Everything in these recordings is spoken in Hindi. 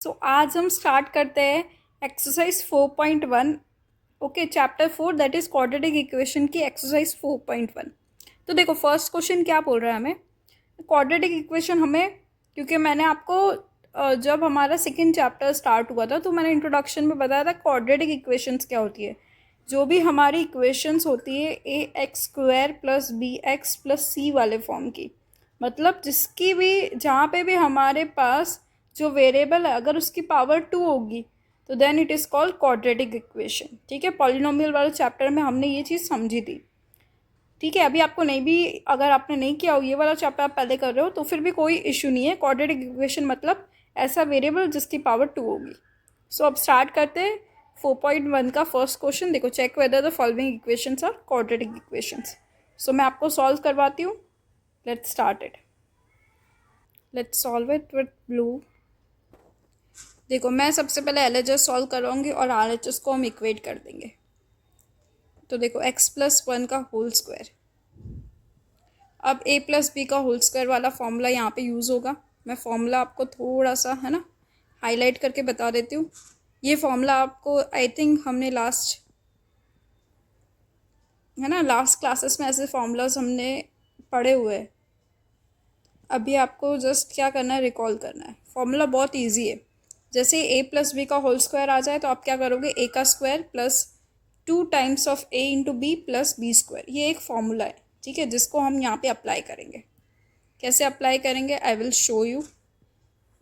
आज हम स्टार्ट करते हैं exercise 4.1। Okay, chapter 4 that is quadratic equation की एक्सरसाइज 4.1। तो देखो फर्स्ट क्वेश्चन क्या बोल रहा है हमें। क्वाड्रेटिक इक्वेशन हमें, क्योंकि मैंने आपको जब हमारा सेकेंड चैप्टर स्टार्ट हुआ था तो मैंने इंट्रोडक्शन में बताया था क्वाड्रेटिक इक्वेशंस क्या होती है। जो भी हमारी इक्वेशंस होती है ax² + bx + c वाले फॉर्म की, मतलब जिसकी भी जहाँ पे भी हमारे पास जो वेरिएबल है अगर उसकी पावर 2 होगी तो then it is called quadratic equation. ठीक है, पॉलिनोमियल वाले चैप्टर में हमने ये चीज़ समझी थी। ठीक है, अभी आपको नहीं भी, अगर आपने नहीं किया हो ये वाला चैप्टर आप पहले कर रहे हो तो फिर भी कोई इशू नहीं है। क्वाड्रेटिक इक्वेशन मतलब ऐसा वेरिएबल जिसकी पावर 2 होगी। सो अब स्टार्ट करते हैं 4.1 का फर्स्ट क्वेश्चन। देखो, check whether the following equations are quadratic equations. So मैं आपको सॉल्व करवाती हूँ। Let's start it. Let's solve it with blue. देखो, मैं सबसे पहले LHS सॉल्व करवाऊंगी और RHS को हम इक्वेट कर देंगे। तो देखो x+1 का होल स्क्वायर, अब a+b का होल स्क्वायर वाला फॉर्मूला यहाँ पे यूज़ होगा। मैं फॉर्मूला आपको थोड़ा सा है ना हाईलाइट करके बता देती हूँ। ये फॉर्मूला आपको आई थिंक हमने लास्ट क्लासेस में ऐसे फॉर्मूलाज हमने पढ़े हुए हैं। अभी आपको जस्ट क्या करना है, रिकॉल करना है। फॉर्मूला बहुत ईजी है। जैसे a+b का होल स्क्वायर आ जाए तो आप क्या करोगे, a का square plus 2 times of a into b plus b square. ये एक फॉर्मूला है, ठीक है, जिसको हम यहाँ पे अप्लाई करेंगे। कैसे अप्लाई करेंगे, I will show you.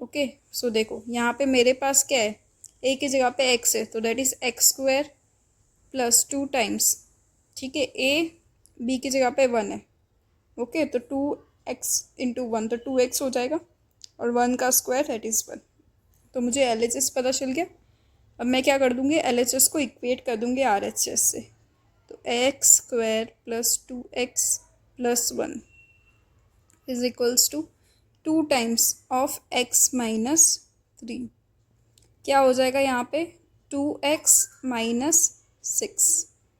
Okay, so देखो यहाँ पे मेरे पास क्या है, a की जगह पे x है तो that is x² plus 2 times, ठीक है, a b की जगह पे 1 है। ओके, तो 2x इंटू 1 तो 2x हो जाएगा और 1 का स्क्वायर दैट इज़ 1। तो मुझे LHS पता चल गया। अब मैं क्या कर दूँगी, LHS को इक्वेट कर दूँगी RHS से। तो x² plus 2x plus 1 is equals to 2 times of x minus 3। क्या हो जाएगा यहाँ पे, 2x माइनस 6।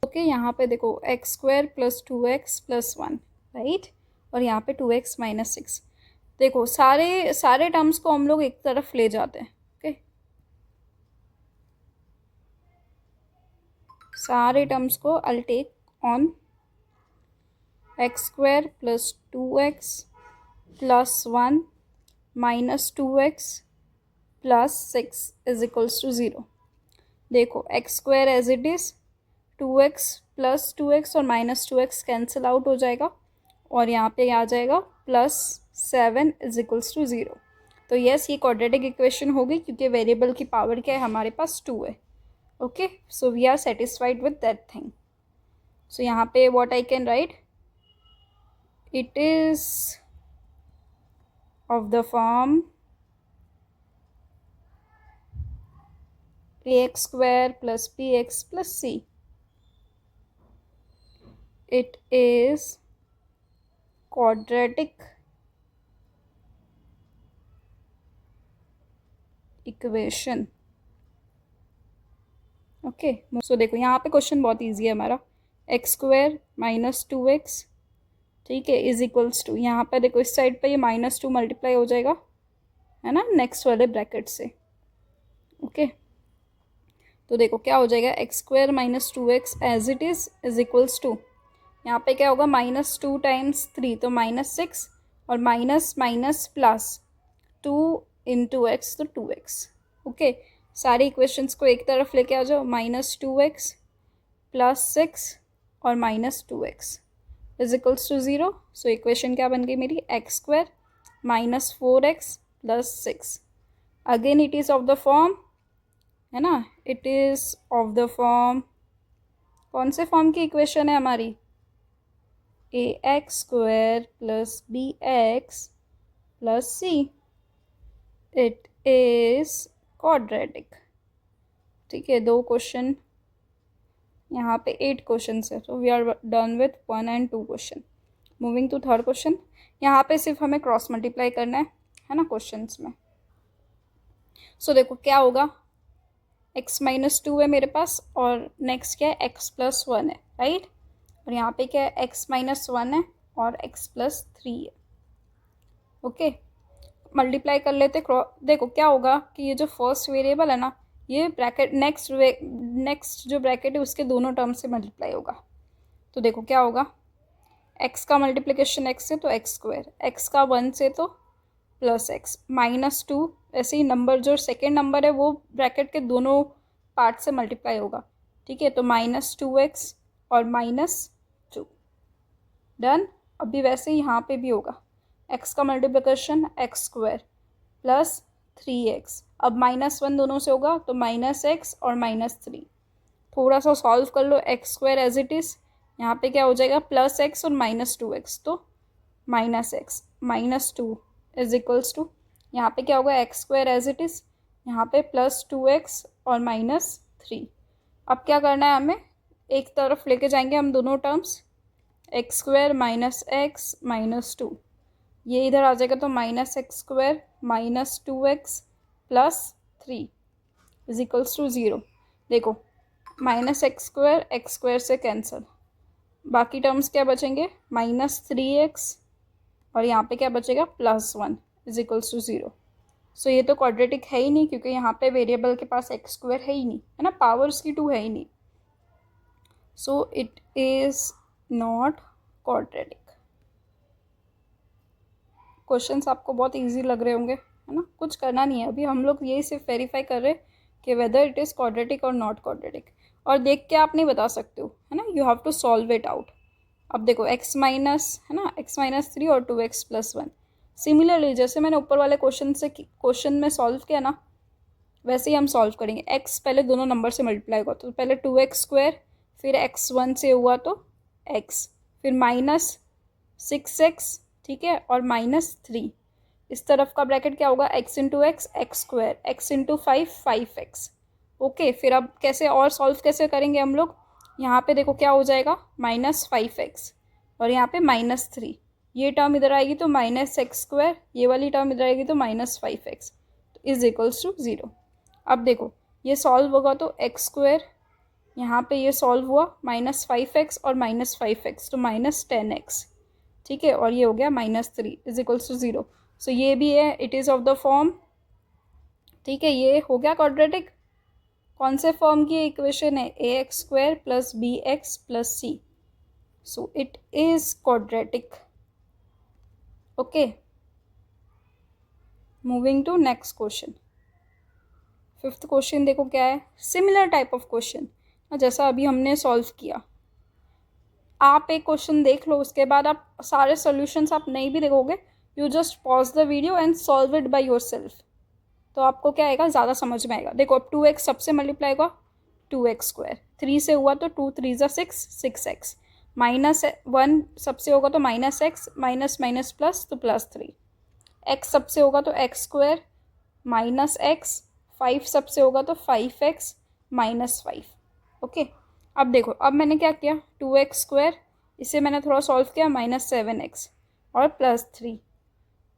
ओके, यहाँ पे देखो x² plus 2x plus 1, right, और यहाँ पे 2x माइनस 6। देखो सारे टर्म्स को हम लोग एक तरफ ले जाते हैं। ओके, सारे टर्म्स को I'll take on x² plus 2x plus 1 minus 2x plus 6 is equals to 0। देखो x² as it is, 2x plus 2x और माइनस 2x कैंसिल आउट हो जाएगा और यहाँ पे आ जाएगा प्लस 7 इज इक्वल्स टू 0। तो यस, ये क्वाड्रेटिक इक्वेशन होगी क्योंकि वेरिएबल की पावर क्या है, हमारे पास 2 है। Okay, so we are satisfied with that thing. So यहाँ पे what I can write, it is of the form ax² plus bx plus c. It is quadratic equation. Okay, so देखो यहाँ पे क्वेश्चन बहुत इजी है हमारा। x² माइनस 2x, ठीक है, इज इक्वल्स टू, यहाँ पे देखो इस साइड पे ये -2 मल्टीप्लाई हो जाएगा, है ना, नेक्स्ट वाले ब्रैकेट से। ओके, तो देखो क्या हो जाएगा, x² minus 2x as it is equals to, यहाँ पे क्या होगा, -2 टाइम्स 3 तो -6 और minus minus plus 2 into x तो 2x। ओके, सारी इक्वेशंस को एक तरफ लेके आ जाओ, -2x प्लस 6 और -2x is equals to 0। So equation क्या बन गई मेरी, x² minus 4x plus 6। Again it is of the form, है ना, it is of the form, कौन से फॉर्म की इक्वेशन है हमारी, ax² plus bx plus c। It is quadratic. ठीक है, 2 क्वेश्चन, यहाँ पे 8 क्वेश्चन है, तो we are done with 1 and 2 question. Moving to third question. यहाँ पे सिर्फ हमें क्रॉस मल्टीप्लाई करना है ना क्वेश्चंस में। सो देखो क्या होगा, x माइनस 2 है मेरे पास और नेक्स्ट क्या है, x प्लस 1 है, राइट, और यहाँ पे क्या है, x माइनस 1 है और x प्लस 3 है। ओके, मल्टीप्लाई कर लेते देखो क्या होगा कि ये जो फर्स्ट वेरिएबल है ना, ये ब्रैकेट नेक्स्ट जो ब्रैकेट है उसके दोनों टर्म से मल्टीप्लाई होगा। तो देखो क्या होगा, एक्स का मल्टीप्लिकेशन एक्स से तो एक्स स्क्वायर, एक्स का 1 से तो प्लस एक्स माइनस 2। ऐसे ही नंबर जो सेकेंड नंबर है वो ब्रैकेट के दोनों पार्ट से मल्टीप्लाई होगा। ठीक है, तो -2x और -2 डन। अभी वैसे ही यहाँ पे भी होगा, x का multiplication x square plus 3x, अब -1 दोनों से होगा तो -x और -3। थोड़ा सा सॉल्व कर लो, x square as it is, यहाँ पे क्या हो जाएगा +x और -2x, तो -x -2 इज इक्वल्स टू, यहाँ पे क्या होगा x square as it is, यहाँ पे +2x और -3। अब क्या करना है हमें, एक तरफ लेके जाएंगे हम दोनों टर्म्स, एक्स स्क्वायर -x -2, ये इधर आ जाएगा तो -x² -2x +3 is equals to 0। देखो -x² x² से कैंसिल, बाकी टर्म्स क्या बचेंगे -3x और यहाँ पे क्या बचेगा +1 इज इक्वल्स टू 0। सो ये तो क्वाड्रेटिक है ही नहीं, क्योंकि यहाँ पे वेरिएबल के पास x² है ही नहीं, है ना, पावर्स की 2 है ही नहीं। So it is not quadratic. Questions आपको बहुत इजी लग रहे होंगे, है ना, कुछ करना नहीं है अभी, हम लोग यही सिर्फ वेरीफाई कर रहे हैं कि वेदर इट इज़ क्वाड्रेटिक और नॉट क्वाड्रेटिक। और देख के आप नहीं बता सकते हो, है ना, you have to solve it out. अब देखो x माइनस, है ना, x -3 और 2x + 1। सिमिलरली जैसे मैंने ऊपर वाले क्वेश्चन में सॉल्व किया ना, वैसे ही हम सॉल्व करेंगे। x पहले दोनों नंबर से मल्टीप्लाई होगा, तो पहले 2x², फिर x 1 से हुआ तो x, फिर -6x, ठीक है, और -3। इस तरफ का ब्रैकेट क्या होगा x into x x², x into 5x। Okay, फिर अब कैसे और सॉल्व कैसे करेंगे हम लोग, यहाँ पे देखो क्या हो जाएगा -5x और यहाँ पे -3, ये टर्म इधर आएगी तो -x², ये वाली टर्म इधर आएगी तो -5x, तो इज इक्वल्स टू 0। अब देखो ये सॉल्व होगा तो x², यहाँ पे ये सॉल्व हुआ -5x और -5x तो -10x, ठीक है, और ये हो गया -3 इज इक्वल्स टू 0। सो ये भी है, it is of the form, ठीक है, ये हो गया क्वाड्रेटिक। कौन से फॉर्म की इक्वेशन है, ax² + bx + c, so it is quadratic. Okay, moving to next question. Fifth question देखो क्या है, सिमिलर टाइप ऑफ क्वेश्चन जैसा अभी हमने सॉल्व किया। आप एक क्वेश्चन देख लो, उसके बाद आप सारे सॉल्यूशंस आप नहीं भी देखोगे, you just pause the video and solve it by yourself, तो आपको क्या आएगा ज़्यादा समझ में आएगा। देखो अब 2x सबसे मल्टीप्लाई होगा 2x², 3 से हुआ तो 2 3 = 6 6x, -1 सबसे होगा तो -x, माइनस माइनस प्लस तो +3, x सबसे होगा तो x² -x, 5 सबसे होगा तो 5x -5। ओके, अब देखो अब मैंने क्या किया, 2x², इसे मैंने थोड़ा सॉल्व किया -7x और +3।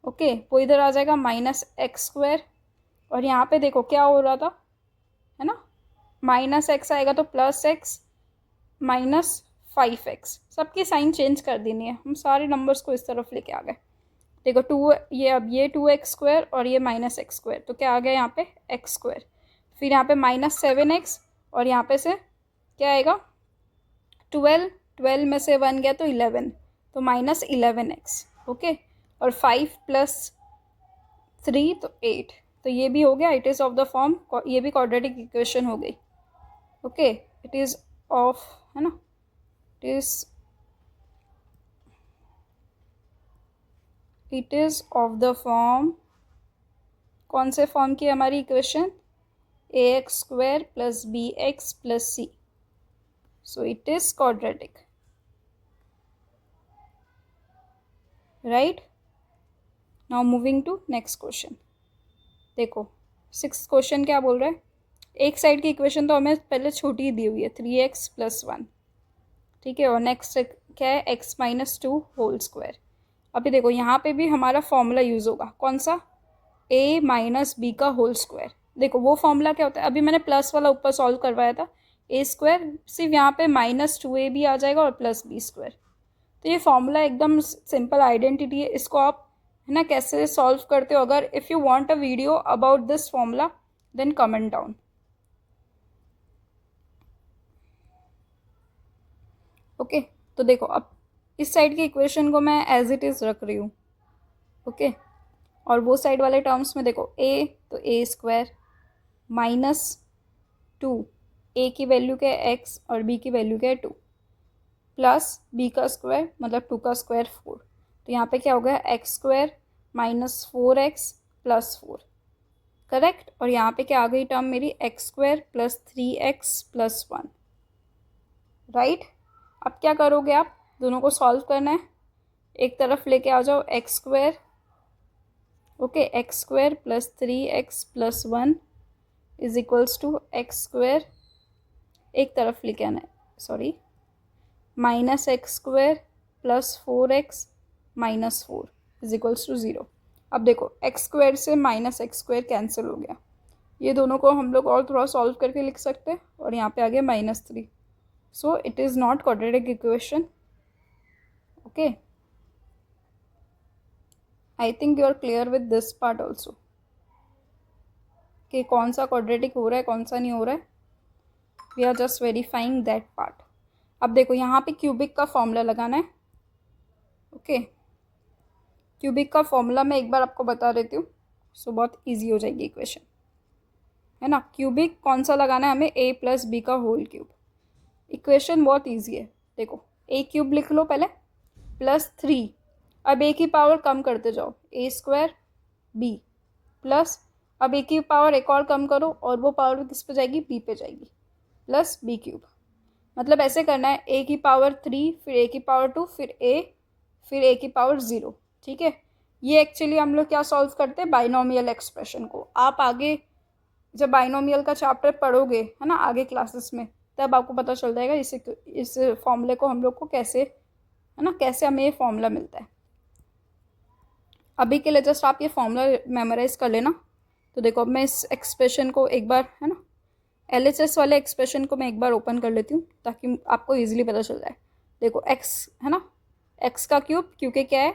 ओके, वो इधर आ जाएगा -x², और यहाँ पे देखो क्या हो रहा था, है ना, -x आएगा तो +x -5x, सबकी साइन चेंज कर देनी है, हम सारे नंबर्स को इस तरफ लेके आ गए। देखो 2, ये अब ये 2x² और ये -x², तो क्या आ गया यहाँ पे x², फिर यहाँ पे -7x और यहाँ पे से क्या आएगा 12 में से 1 गया तो 11, तो -11x। ओके, और 5 + 3 तो 8, तो ये भी हो गया, it is of the form, ये भी क्वाड्रेटिक इक्वेशन हो गई। ओके, इट इज़ ऑफ, है ना, it is of the form, कौन से फॉर्म की हमारी equation, ax² + bx + c, so it is quadratic, right? now moving to next question। देखो 6th क्वेश्चन क्या बोल रहा है, एक साइड की इक्वेशन तो हमें पहले छोटी ही दी हुई है 3x + 1, ठीक है, और नेक्स्ट क्या है x -2 होल स्क्वायर। अभी देखो यहाँ पे भी हमारा फॉर्मूला यूज़ होगा, कौन सा, a - b का होल स्क्वायर। देखो वो फॉर्मूला क्या होता है, अभी मैंने प्लस वाला ऊपर सॉल्व करवाया था, a², सिर्फ यहाँ पे -2ab आ जाएगा और +b²। तो ये फॉर्मूला एकदम सिंपल आइडेंटिटी है, इसको आप, है है ना, कैसे सॉल्व करते हो। अगर if you want a video about this formula then comment down. Okay, तो देखो अब इस साइड की इक्वेशन को मैं एज इट इज़ रख रही हूँ। ओके, और वो साइड वाले टर्म्स में देखो ए, तो ए स्क्वायर माइनस 2, ए की वैल्यू क्या है एक्स और बी की वैल्यू क्या है 2, प्लस बी का स्क्वायर मतलब 2 का स्क्वायर 4। तो यहाँ पे क्या हो गया x square minus 4x plus 4, correct. और यहाँ पे क्या आ गई टर्म मेरी x square plus 3x plus 1, right. अब क्या करोगे आप, दोनों को सॉल्व करना है। एक तरफ लेके आ जाओ x square, okay, x square plus 3x plus 1 is equals to x square, एक तरफ लेके आना है, sorry, minus x square plus 4x minus 4 is equals to 0। अब देखो एक्स स्क्वायर से माइनस एक्स स्क्वायर कैंसिल हो गया, ये दोनों को हम लोग और थोड़ा सॉल्व करके लिख सकते हैं, और यहाँ पे आ गया -3। So it is not quadratic equation. Okay, I think you are clear with this part also कि कौन सा क्वाड्रेटिक हो रहा है कौन सा नहीं हो रहा है। We are just verifying that part. अब देखो यहाँ पे क्यूबिक का फॉर्मूला लगाना है। ओके, क्यूबिक का फॉर्मूला मैं एक बार आपको बता देती हूँ, सो बहुत ईजी हो जाएगी इक्वेशन, है ना। क्यूबिक कौन सा लगाना है हमें, a प्लस बी का होल क्यूब। इक्वेशन बहुत ईजी है, देखो a क्यूब लिख लो पहले प्लस 3, अब a की पावर कम करते जाओ, a स्क्वायर b प्लस, अब a की पावर एक और कम करो और वो पावर किस पे जाएगी, b पे जाएगी, प्लस b क्यूब। मतलब ऐसे करना है, a की पावर 3 फिर a की पावर 2 फिर a की पावर 0, ठीक है। ये एक्चुअली हम लोग क्या सॉल्व करते हैं, बाइनोमियल एक्सप्रेशन को। आप आगे जब बाइनोमियल का चैप्टर पढ़ोगे, है ना, आगे क्लासेस में, तब आपको पता चल जाएगा इस फॉर्मूले को हम लोग को कैसे, है ना, कैसे हमें ये फॉर्मूला मिलता है। अभी के लिए जस्ट आप ये फॉर्मूला मेमोराइज कर लेना। तो देखो अब मैं इस एक्सप्रेशन को एक बार, है ना, LHS वाले एक्सप्रेशन को मैं एक बार ओपन कर लेती हूँ ताकि आपको ईजिली पता चल जाए। देखो x, है ना, x का क्यूब, क्योंकि क्या है,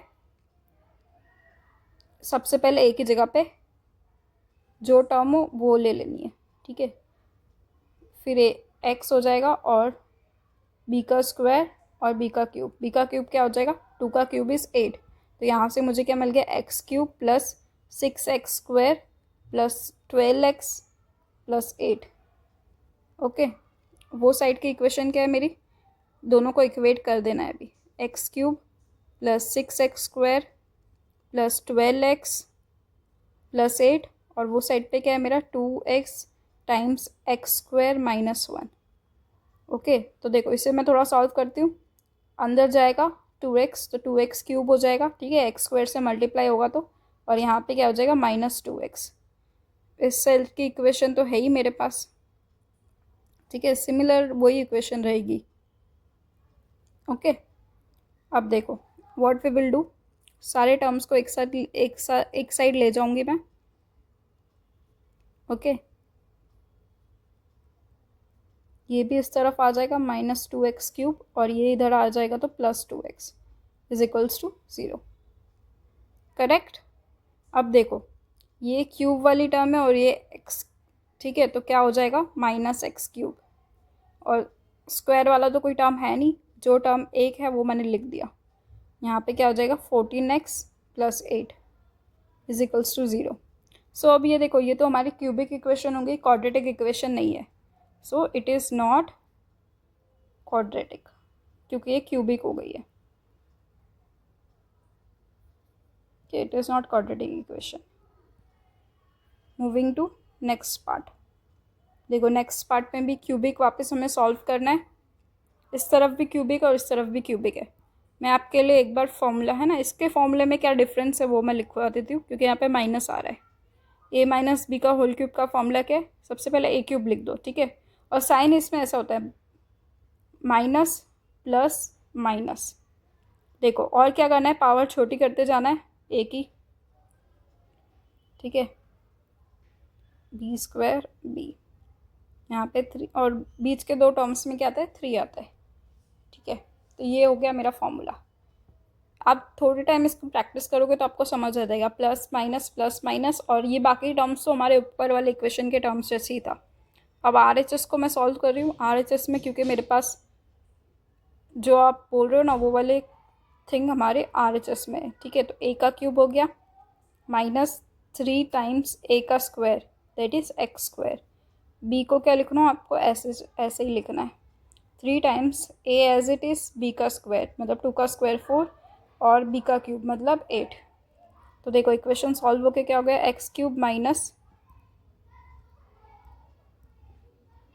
सबसे पहले a की जगह पे जो टर्म हो वो ले लेनी है, ठीक है। फिर x हो जाएगा और b का स्क्वायर और b का क्यूब क्या हो जाएगा, 2 का क्यूब इज़ 8। तो यहाँ से मुझे क्या मिल गया, x cube plus 6x square plus 12x plus 8। Okay, वो साइड की इक्वेशन क्या है मेरी, दोनों को इक्वेट कर देना है अभी, x cube plus 6x square plus 12x plus 8, और वो साइड पे क्या है मेरा 2x times x square minus 1। Okay, तो देखो इसे मैं थोड़ा सॉल्व करती हूँ, अंदर जाएगा 2x तो 2x क्यूब हो जाएगा, ठीक है, एक्स स्क्वायर से मल्टीप्लाई होगा तो, और यहाँ पे क्या हो जाएगा -2x। इस सेल की इक्वेशन तो है ही मेरे पास, ठीक है, सिमिलर वही इक्वेशन रहेगी। ओके, अब देखो व्हाट वी विल डू, सारे टर्म्स को एक साइड ले जाऊंगी मैं। ओके, ये भी इस तरफ आ जाएगा -2x क्यूब, और ये इधर आ जाएगा तो +2x is equals to 0, correct. अब देखो ये क्यूब वाली टर्म है और ये x, ठीक है, तो क्या हो जाएगा -x क्यूब, और स्क्वायर वाला तो कोई टर्म है नहीं, जो टर्म एक है वो मैंने लिख दिया। यहाँ पे क्या हो जाएगा 14x plus 8 is equals to 0। So अब ये देखो, ये तो हमारी क्यूबिक इक्वेशन होगी, क्वाड्रेटिक इक्वेशन नहीं है। So it is not quadratic क्योंकि ये क्यूबिक हो गई है, कि it is not quadratic equation. Moving to next part. देखो नेक्स्ट पार्ट में भी क्यूबिक वापस हमें सॉल्व करना है, इस तरफ भी क्यूबिक और इस तरफ भी क्यूबिक है। मैं आपके लिए एक बार फॉर्मूला, है ना, इसके फॉर्मूले में क्या डिफरेंस है वो मैं लिखवा देती हूँ, क्योंकि यहाँ पे माइनस आ रहा है। a माइनस बी का होल क्यूब का फॉर्मूला क्या है, सबसे पहले a क्यूब लिख दो, ठीक है, और साइन इसमें ऐसा होता है माइनस प्लस माइनस। देखो और क्या करना है, पावर छोटी करते जाना है a की, ठीक है, b स्क्वायर b, यहाँ पे 3, और बीच के दो टर्म्स में क्या आता है 3 आता है, ठीक है। तो ये हो गया मेरा फॉर्मूला। आप थोड़े टाइम इसको प्रैक्टिस करोगे तो आपको समझ आ जाएगा, प्लस माइनस, और ये बाकी टर्म्स तो हमारे ऊपर वाले इक्वेशन के टर्म्स जैसे ही था। अब RHS को मैं सॉल्व कर रही हूँ। RHS में क्योंकि मेरे पास जो आप बोल रहे हो ना वो वाले थिंग हमारे RHS में है, ठीक है। तो a का क्यूब हो गया -3 टाइम्स a का square that is x square. b को क्या लिखना है आपको, ऐसे ही लिखना है 3 times a as it is b का स्क्वायर मतलब 2 का स्क्वायर 4 और b का क्यूब मतलब 8। तो देखो इक्वेशन सॉल्व होके क्या हो गया, एक्स क्यूब माइनस,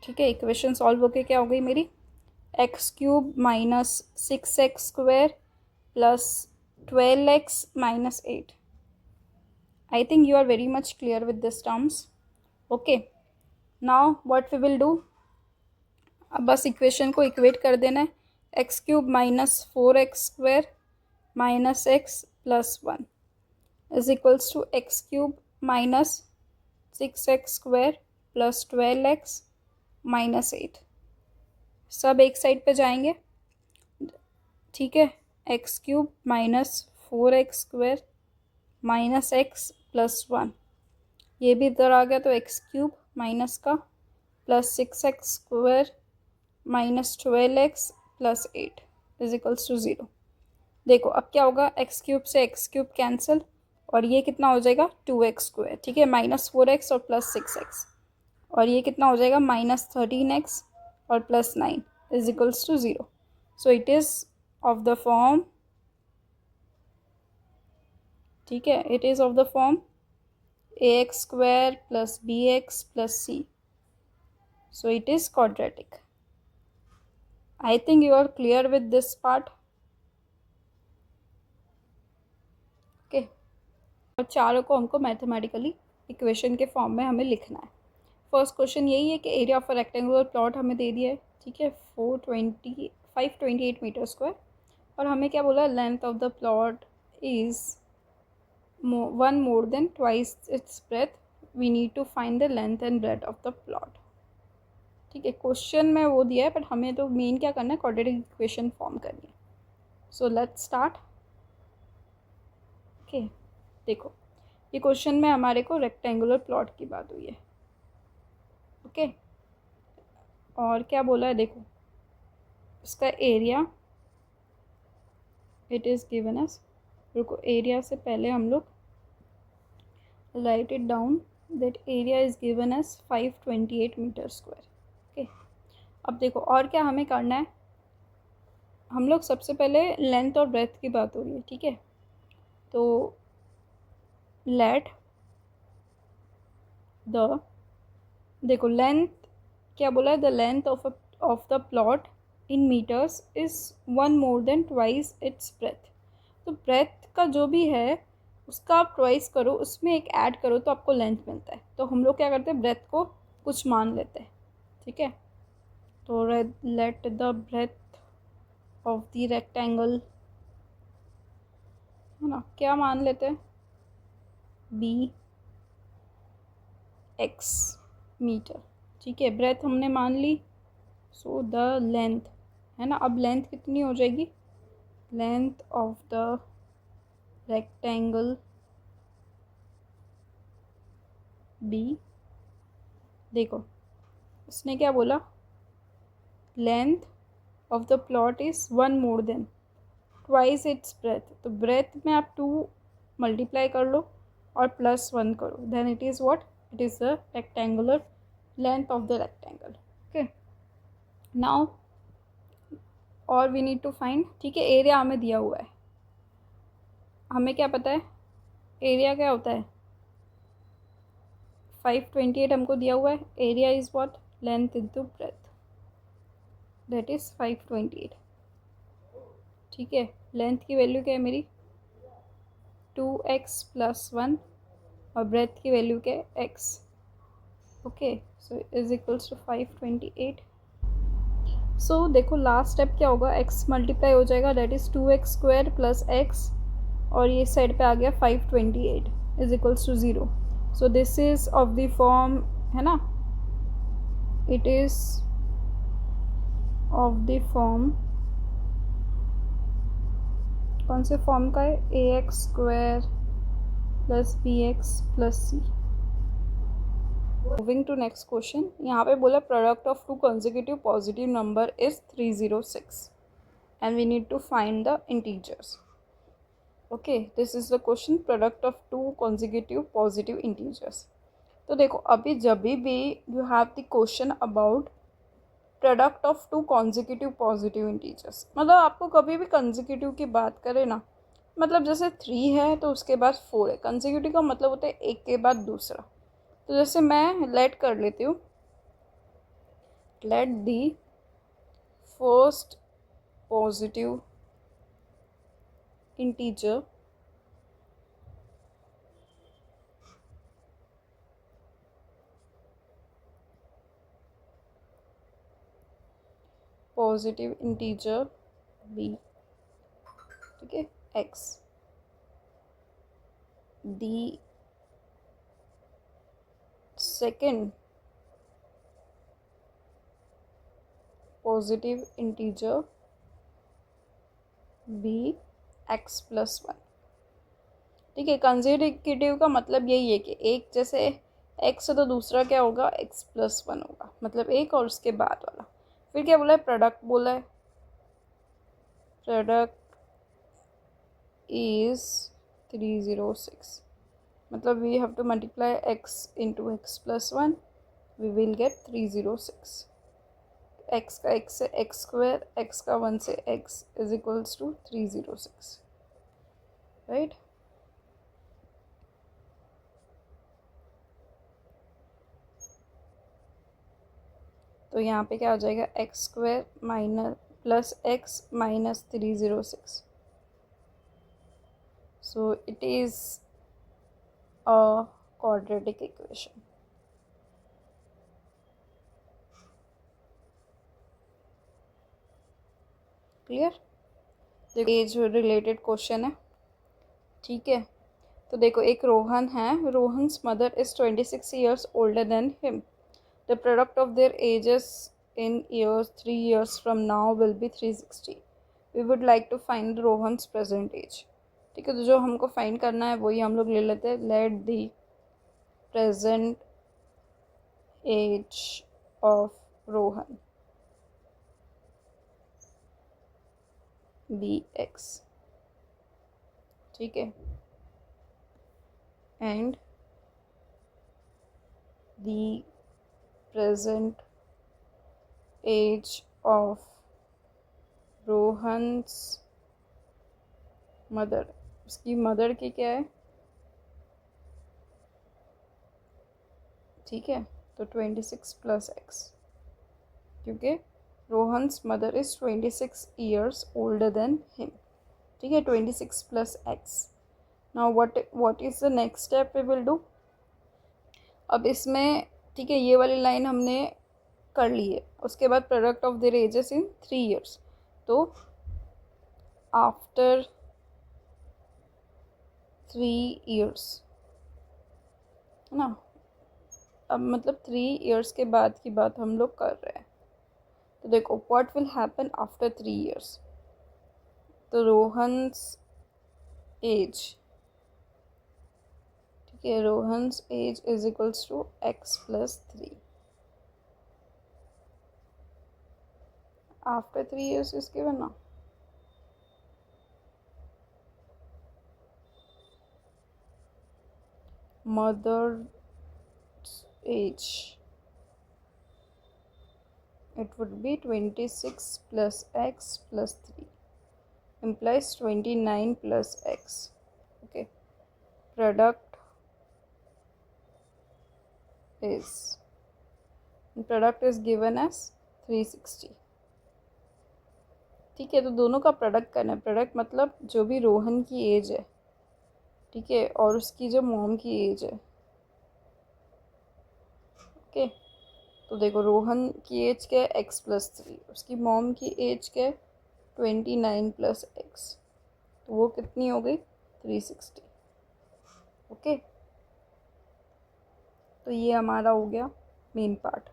ठीक है, इक्वेशन सॉल्व होके क्या हो गई मेरी, x cube minus 6x square plus 12x minus 8। I think you are very much clear with these terms. Okay, now what we will do, अब बस इक्वेशन को इक्वेट कर देना है। X cube minus 4x square minus x plus 1 is equals to x cube minus 6x square plus 12x minus 8। सब एक साइड पे जाएंगे, ठीक है। X cube minus 4x square minus x plus 1, ये भी इधर आ गया तो एक्स क्यूब माइनस का plus 6x square minus 12x plus 8 is equals to 0। देखो अब क्या होगा, एक्स क्यूब से एक्स क्यूब कैंसिल और ये कितना हो जाएगा 2x स्क्वायर, ठीक है, माइनस 4x और प्लस 6x, और ये कितना हो जाएगा माइनस 13x और plus 9 is equals to 0। So it is of the form, ठीक है, it is of the form ax square plus bx plus c। So it इज़ quadratic. I think you are clear with this part. Okay. और चारों को हमको मैथमेटिकली इक्वेशन के फॉर्म में हमें लिखना है। फर्स्ट क्वेश्चन यही है कि area of a rectangular plot हमें दे दिया है, ठीक है, 528 मीटर स्क्वायर, और हमें क्या बोला, length of the plot is 1 more than twice its breadth. We need to find the length and breadth of the plot. ठीक है, क्वेश्चन में वो दिया है बट हमें तो मेन क्या करना है, क्वाड्रेटिक इक्वेशन फॉर्म करनी है। So let's start. ओके, देखो ये क्वेश्चन में हमारे को रेक्टेंगुलर प्लॉट की बात हुई है, ओके। और क्या बोला है, देखो इसका area it is given as, रुको एरिया से पहले हम लोग write it down, that area is given as 528 metre square, okay. अब देखो और क्या हमें करना है, हम लोग सबसे पहले लेंथ और ब्रेथ की बात हो रही है, ठीक है। तो लेट द, देखो लेंथ क्या बोला है, the length of the plot in metres is 1 more than twice its breadth. तो ब्रेथ का जो भी है उसका आप ट्वाइस करो, उसमें एक ऐड करो तो आपको लेंथ मिलता है। तो हम लोग क्या करते हैं, ब्रेथ को कुछ मान लेते हैं, ठीक है। तो let the breadth of the rectangle, है ना, क्या मान लेते हैं, बी एक्स मीटर, ठीक है, ब्रेथ हमने मान ली। सो द लेंथ, है ना, अब लेंथ कितनी हो जाएगी, length of the rectangle be, देखो उसने क्या बोला, length of the plot is 1 more than twice its breadth. तो ब्रेथ में आप 2 मल्टीप्लाई कर लो और प्लस 1 करो, then it is what, it is the rectangular length of the rectangle, okay. Now और वी नीड टू फाइंड, ठीक है, एरिया हमें दिया हुआ है, हमें क्या पता है एरिया क्या होता है, 528 हमको दिया हुआ है, area is what, length into breadth, that is 528, ठीक है। लेंथ की वैल्यू क्या है मेरी 2x प्लस 1 और ब्रेथ की वैल्यू क्या है x, okay. So is equals to 528। सो देखो लास्ट स्टेप क्या होगा, x मल्टीप्लाई हो जाएगा, that is 2x square plus x, और ये साइड पे आ गया 528 is equals to 0। So this is of the form, है ना, it is of the form कौन से फॉर्म का है, ax² plus bx+c। Moving to next question, यहाँ पे बोला product of two consecutive positive number is 306 and we need to find the integers. Okay, this is the question, product of two consecutive positive integers. तो देखो अभी जब भी you have the question about product of two consecutive positive integers, मतलब आपको कभी भी कंजिक्यूटिव की बात करें ना, मतलब जैसे 3 है तो उसके बाद 4 है, कंजिक्यूटिव का मतलब होता है एक के बाद दूसरा। तो जैसे मैं लेट कर लेती हूँ, let the first positive integer positive integer b, ठीक है, x। The second positive integer b x+1, ठीक है। कंसेक्यूटिव का मतलब यही है कि एक जैसे x है तो दूसरा क्या होगा, x+1 होगा, मतलब एक और उसके बाद वाला। फिर क्या बोला है, प्रोडक्ट बोला है, प्रोडक्ट इज 306, मतलब we have to multiply x into x+1, we will get 306। x का x से x², x का 1 से x is equals to 306, right. तो यहाँ पे क्या हो जाएगा, x² minus plus x minus 306, so it is a quadratic equation. Clear. ये जो रिलेटेड क्वेश्चन है, ठीक है। तो देखो एक रोहन है, Rohan's mother is 26 years older than him, the product of their ages in years 3 years from now will be 360, we would like to find Rohan's present age. ठीक है, तो जो हमको फाइंड करना है वही हम लोग ले लेते हैं, let the present age of Rohan be x, ठीक है, and the present age of Rohan's mother, उसकी मदर की क्या है, ठीक है, तो 26 प्लस एक्स, क्योंकि Rohan's mother is 26 years older than him, ठीक है, 26 plus x. Now what is the next step we will do. अब इसमें ठीक है, ये वाली लाइन हमने कर ली है, उसके बाद product of their ages in 3 years, तो आफ्टर 3 years है ना, अब मतलब 3 years के बाद की बात हम लोग कर रहे हैं। तो देखो what will happen after 3 years, तो रोहन्स एज, ठीक है, Rohan's age is equals to x+3, after 3 years is given now। Mother's age, it would be 26 plus x plus 3 implies 29 plus x, okay, product is given as 360, ठीक है। तो दोनों का प्रोडक्ट करना है, प्रोडक्ट मतलब जो भी रोहन की एज है, ठीक है, और उसकी जो मॉम की एज है, ओके। तो देखो रोहन की एज क्या है, x+3, उसकी मॉम की एज क्या है, 29 प्लस एक्स, तो वो कितनी हो गई, 360, ओके। तो ये हमारा हो गया मेन पार्ट,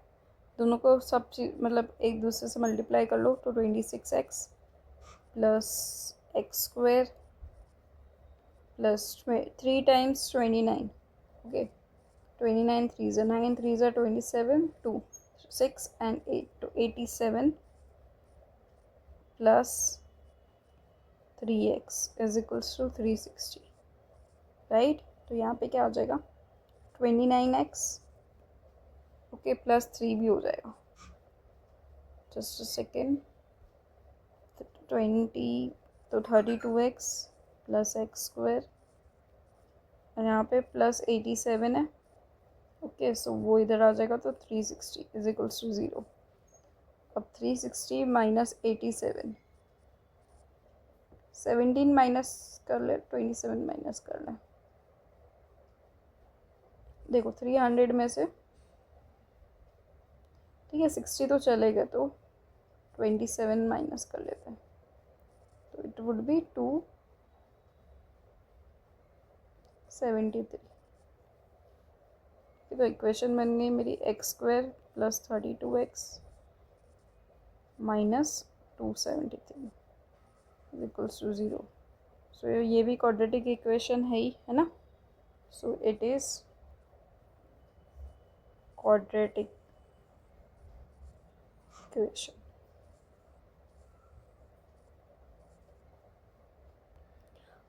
दोनों को सब चीज मतलब एक दूसरे से मल्टीप्लाई कर लो, तो 26x plus x² plus 3 times 29. Okay 29 3s are 9, 3s are 27, 2 6 and 8, तो 87 plus 3x is equals to 360, right. तो यहाँ पे क्या हो जाएगा 29x, ओके प्लस 3 भी हो जाएगा, जस्ट अ सेकेंड, 20 तो 32x प्लस एक्स स्क्वायर, और यहाँ पे प्लस 87 है, ओके सो वो इधर आ जाएगा, तो 360 इज इक्वल्स टू 0। अब 360 माइनस 87, 17 माइनस कर ले, 27 माइनस कर ले, देखो 300 में से, ठीक है 60 तो चलेगा, तो 27 माइनस कर लेते हैं, तो इट वुड बी 273। तो इक्वेशन बन गई मेरी x square plus 32x minus 273 equals to 0। सो ये भी क्वाड्रेटिक इक्वेशन है ही, है ना। So it is quadratic equation.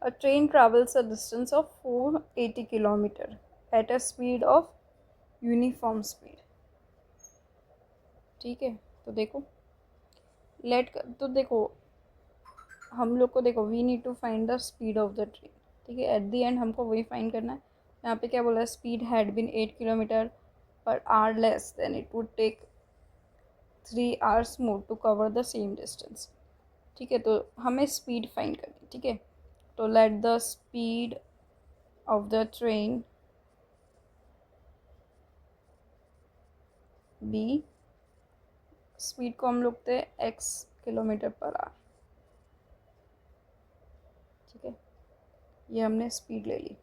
A train travels a distance of 480 kilometer at a speed of uniform speed, ठीक है। तो देखो तो देखो हम लोग को, देखो we need to find the speed of the train, ठीक है। एट द एंड हमको वही फाइंड करना है। यहाँ पे क्या बोला है, speed had been 8 kilometre per hour less than it would take 3 hours more to cover the same distance, ठीक है। तो हमें स्पीड फाइंड करनी, ठीक है। तो let the speed of the train be, speed को हम लोग थे x किलोमीटर पर आवर, ठीक है। ये हमने स्पीड ले ली,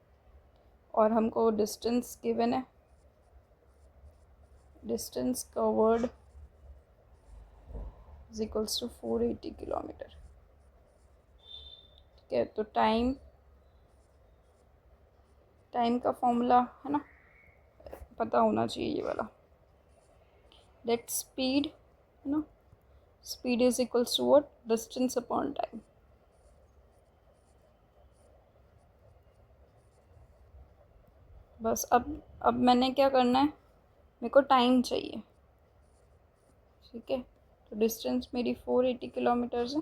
और हमको डिस्टेंस गिवन है, distance covered is equals to 480 kilometre, ठीक है। तो टाइम का फॉर्मूला है ना, पता होना चाहिए ये वाला, दैट स्पीड है ना, speed is equals to what, distance upon time. बस अब मैंने क्या करना है, मेरे को टाइम चाहिए, ठीक है। तो डिस्टेंस मेरी 480 किलोमीटर्स है,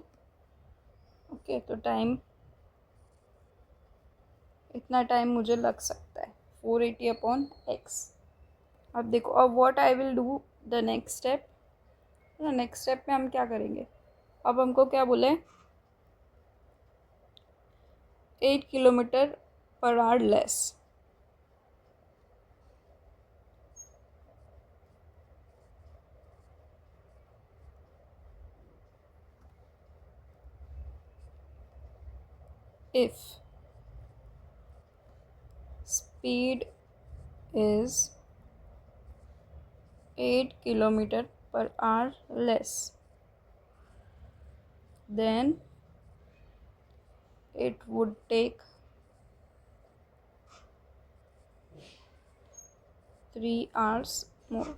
ओके। तो टाइम, इतना टाइम मुझे लग सकता है 480 अपॉन एक्स। अब देखो, अब what I will do the next step, next step में हम क्या करेंगे, अब हमको क्या बोले, 8 kilometre per hour less, if speed is 8 kilometer per hour less, then it would take 3 hours more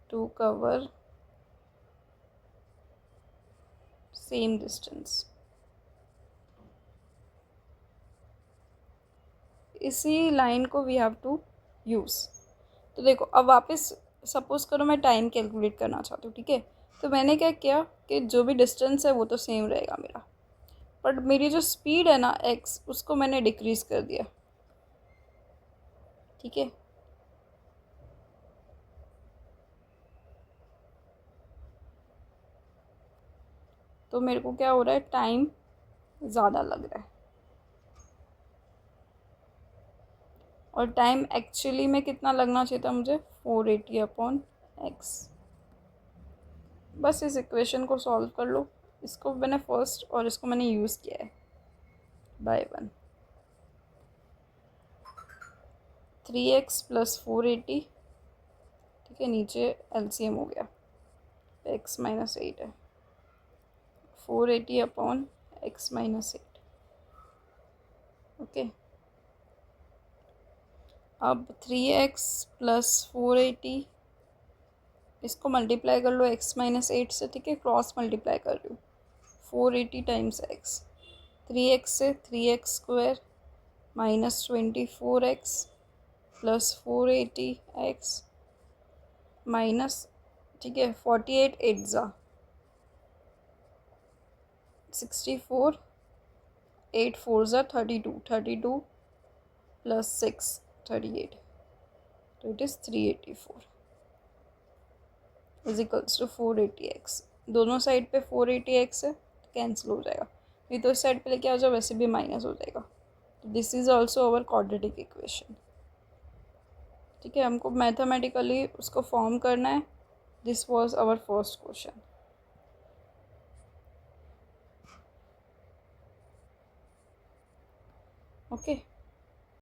to cover same distance। इसी लाइन को वी हैव टू यूज़। तो देखो अब वापस सपोज करो मैं टाइम कैलकुलेट करना चाहती हूँ, ठीक है। तो मैंने क्या किया कि जो भी डिस्टेंस है वो तो सेम रहेगा मेरा, बट मेरी जो स्पीड है ना एक्स, उसको मैंने डिक्रीज कर दिया, ठीक है। तो मेरे को क्या हो रहा है, टाइम ज़्यादा लग रहा है, और टाइम एक्चुअली में कितना लगना चाहिए था मुझे, 480 अपॉन एक्स। बस इस इक्वेशन को सॉल्व कर लो, इसको मैंने फर्स्ट और इसको मैंने यूज़ किया है बाय 1, 3x प्लस 480, ठीक है। नीचे एलसीएम हो गया, x माइनस 8 है, 480 अपॉन x माइनस 8, ओके, अब 3x प्लस 480, इसको मल्टीप्लाई कर लो x माइनस 8 से, ठीक है, क्रॉस मल्टीप्लाई कर रही हूँ। 480 टाइम्स x, 3x से 3x square minus 24x plus 480x minus, ठीक है, 48 8 ज़ा 64, 8 4 ज़ा 32, 32 प्लस 6 38, तो it is 384 is equals to 480x। दोनों साइड पे 480x है, तो कैंसिल हो जाएगा। नहीं तो इस साइड पे लेके आ जाओ, वैसे भी माइनस हो जाएगा। तो this is also our quadratic equation, ठीक है। हमको मैथमेटिकली उसको फॉर्म करना है। This was our first question. Okay.